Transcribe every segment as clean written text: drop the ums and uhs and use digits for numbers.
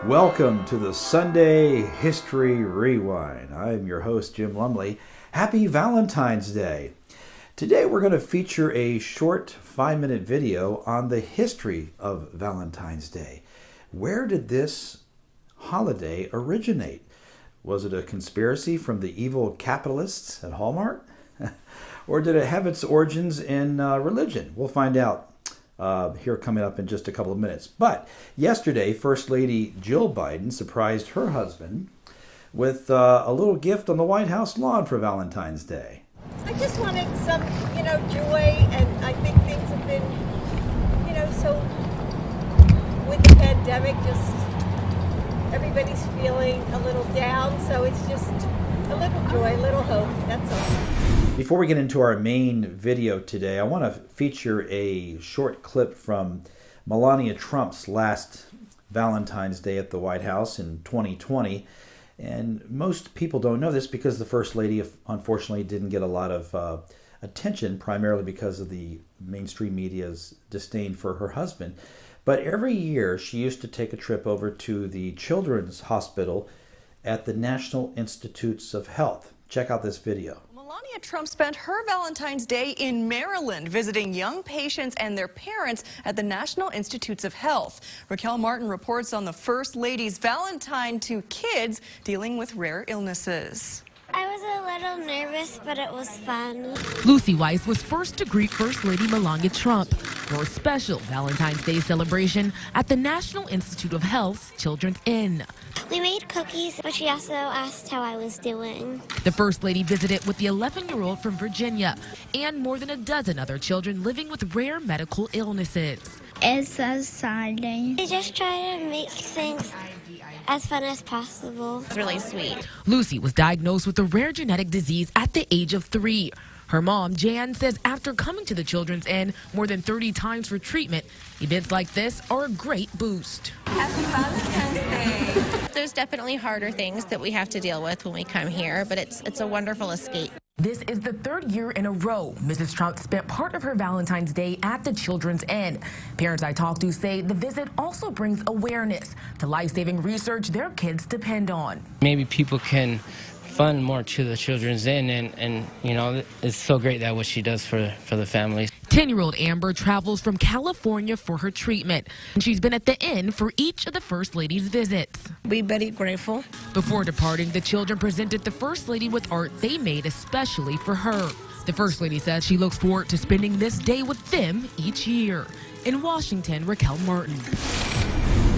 Welcome to the Sunday History Rewind. I'm your host, Jim Lumley. Happy Valentine's Day. Today we're going to feature a short 5-minute video on the history of Valentine's Day. Where did this holiday originate? Was it a conspiracy from the evil capitalists at Hallmark? Or did it have its origins in religion? We'll find out here coming up in just a couple of minutes. But yesterday, First Lady Jill Biden surprised her husband with a little gift on the White House lawn for Valentine's Day. I just wanted some, joy, and I think things have been, so with the pandemic, just everybody's feeling a little down, so it's just a little joy, a little hope, that's all. Before we get into our main video today, I want to feature a short clip from Melania Trump's last Valentine's Day at the White House in 2020. And most people don't know this because the First Lady, unfortunately, didn't get a lot of attention, primarily because of the mainstream media's disdain for her husband. But every year, she used to take a trip over to the Children's Hospital at the National Institutes of Health. Check out this video. Melania Trump spent her Valentine's Day in Maryland visiting young patients and their parents at the National Institutes of Health. Raquel Martin reports on the First Lady's Valentine to kids dealing with rare illnesses. I was a little nervous, but it was fun. Lucy Weiss was first to greet First Lady Melania Trump for a special Valentine's Day celebration at the National Institute of Health's Children's Inn. We made cookies, but she also asked how I was doing. The First Lady visited with the 11-year-old from Virginia and more than a dozen other children living with rare medical illnesses. It's so exciting. We just try to make things as fun as possible. It's really sweet. Lucy was diagnosed with a rare genetic disease at the age of 3. Her mom, Jan, says after coming to the Children's Inn more than 30 times for treatment, events like this are a great boost. Happy Valentine's Day. There's definitely harder things that we have to deal with when we come here, but it's a wonderful escape. This is the 3rd year in a row Mrs. Trump spent part of her Valentine's Day at the Children's Inn. Parents I talked to say the visit also brings awareness to life-saving research their kids depend on. Maybe people can fund more to the Children's Inn, and it's so great that what she does for the families. 10-year-old Amber travels from California for her treatment, and she's been at the inn for each of the First Lady's visits. We're very grateful. Before departing, the children presented the First Lady with art they made especially for her. The First Lady says she looks forward to spending this day with them each year. In Washington, Raquel Martin.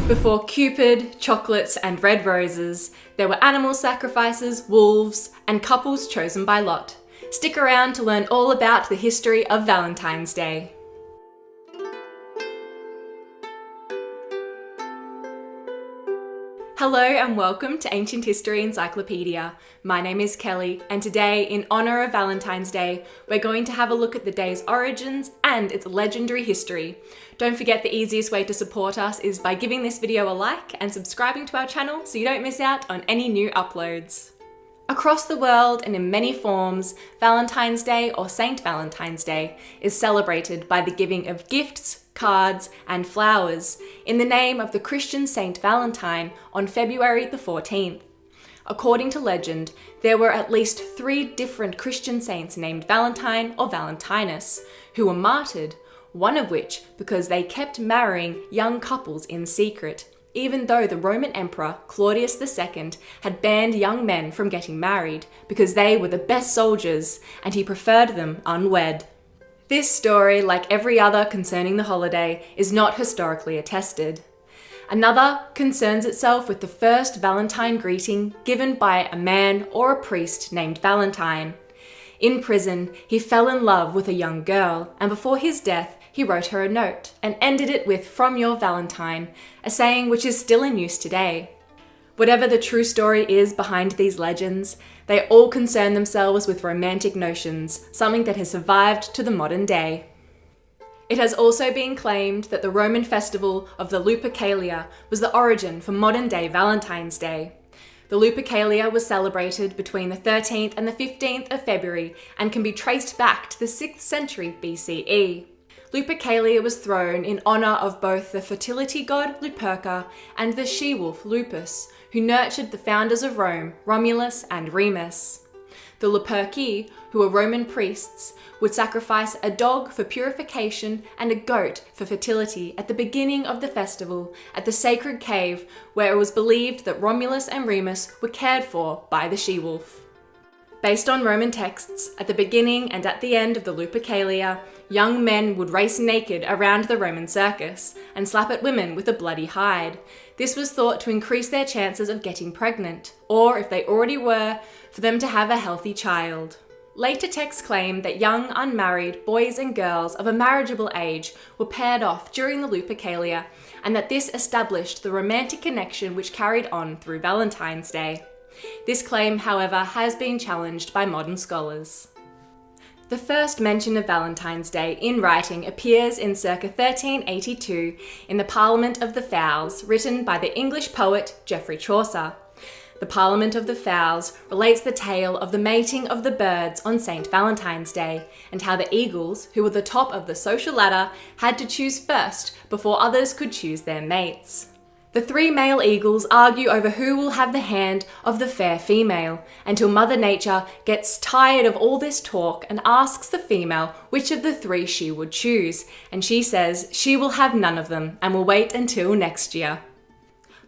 Before Cupid, chocolates, and red roses, there were animal sacrifices, wolves, and couples chosen by lot. Stick around to learn all about the history of Valentine's Day. Hello and welcome to Ancient History Encyclopedia. My name is Kelly, and today, in honour of Valentine's Day, we're going to have a look at the day's origins and its legendary history. Don't forget the easiest way to support us is by giving this video a like and subscribing to our channel so you don't miss out on any new uploads. Across the world and in many forms, Valentine's Day or Saint Valentine's Day is celebrated by the giving of gifts, cards, and flowers in the name of the Christian Saint Valentine on February the 14th. According to legend, there were at least 3 different Christian saints named Valentine or Valentinus who were martyred, one of which because they kept marrying young couples in secret, even though the Roman Emperor Claudius II had banned young men from getting married because they were the best soldiers and he preferred them unwed. This story, like every other concerning the holiday, is not historically attested. Another concerns itself with the first Valentine greeting given by a man or a priest named Valentine. In prison, he fell in love with a young girl, and before his death, he wrote her a note and ended it with "From your Valentine," a saying which is still in use today. Whatever the true story is behind these legends, they all concern themselves with romantic notions, something that has survived to the modern day. It has also been claimed that the Roman festival of the Lupercalia was the origin for modern-day Valentine's Day. The Lupercalia was celebrated between the 13th and the 15th of February and can be traced back to the 6th century BCE. Lupercalia was thrown in honour of both the fertility god Luperca and the she-wolf Lupus, who nurtured the founders of Rome, Romulus and Remus. The Luperci, who were Roman priests, would sacrifice a dog for purification and a goat for fertility at the beginning of the festival at the sacred cave where it was believed that Romulus and Remus were cared for by the she-wolf. Based on Roman texts, at the beginning and at the end of the Lupercalia, young men would race naked around the Roman circus and slap at women with a bloody hide. This was thought to increase their chances of getting pregnant, or if they already were, for them to have a healthy child. Later texts claim that young unmarried boys and girls of a marriageable age were paired off during the Lupercalia, and that this established the romantic connection which carried on through Valentine's Day. This claim, however, has been challenged by modern scholars. The first mention of Valentine's Day in writing appears in circa 1382 in the Parliament of the Fowls, written by the English poet Geoffrey Chaucer. The Parliament of the Fowls relates the tale of the mating of the birds on St. Valentine's Day, and how the eagles, who were the top of the social ladder, had to choose first before others could choose their mates. The three male eagles argue over who will have the hand of the fair female, until Mother Nature gets tired of all this talk and asks the female which of the three she would choose, and she says she will have none of them and will wait until next year.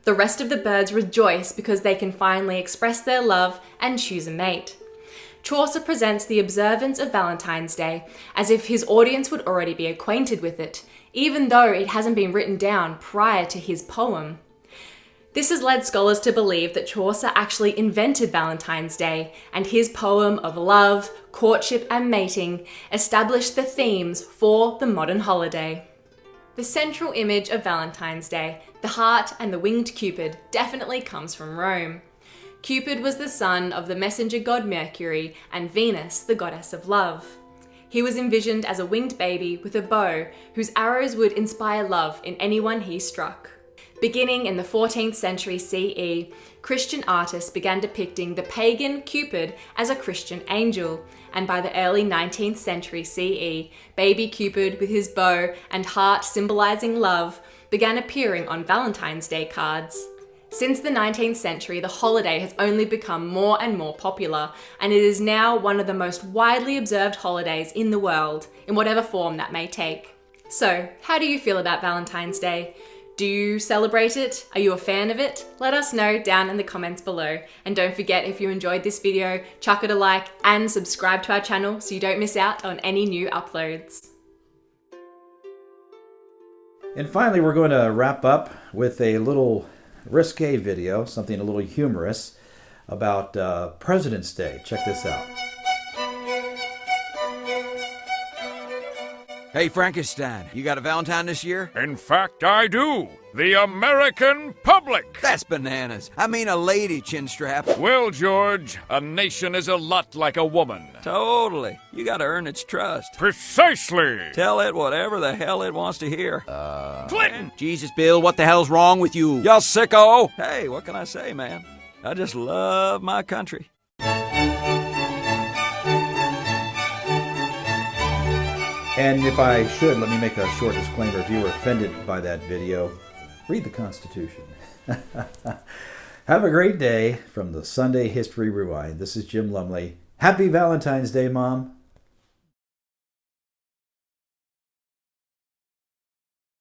The rest of the birds rejoice because they can finally express their love and choose a mate. Chaucer presents the observance of Valentine's Day as if his audience would already be acquainted with it, even though it hasn't been written down prior to his poem. This has led scholars to believe that Chaucer actually invented Valentine's Day, and his poem of love, courtship and mating established the themes for the modern holiday. The central image of Valentine's Day, the heart and the winged Cupid, definitely comes from Rome. Cupid was the son of the messenger god Mercury and Venus, the goddess of love. He was envisioned as a winged baby with a bow whose arrows would inspire love in anyone he struck. Beginning in the 14th century CE, Christian artists began depicting the pagan Cupid as a Christian angel, and by the early 19th century CE, baby Cupid with his bow and heart symbolizing love began appearing on Valentine's Day cards. Since the 19th century, the holiday has only become more and more popular, and it is now one of the most widely observed holidays in the world, in whatever form that may take. So, how do you feel about Valentine's Day? Do you celebrate it? Are you a fan of it? Let us know down in the comments below. And don't forget, if you enjoyed this video, chuck it a like and subscribe to our channel so you don't miss out on any new uploads. And finally, we're going to wrap up with a little risque video, something a little humorous about President's Day. Check this out. Hey, Frankenstein, you got a Valentine this year? In fact, I do. The American public. That's bananas. I mean a lady, Chinstrap. Well, George, a nation is a lot like a woman. Totally. You gotta earn its trust. Precisely. Tell it whatever the hell it wants to hear. Clinton! Jesus, Bill, what the hell's wrong with you? Y'all sicko! Hey, what can I say, man? I just love my country. And if I should, let me make a short disclaimer. If you were offended by that video, read the Constitution. Have a great day from the Sunday History Rewind. This is Jim Lumley. Happy Valentine's Day, Mom.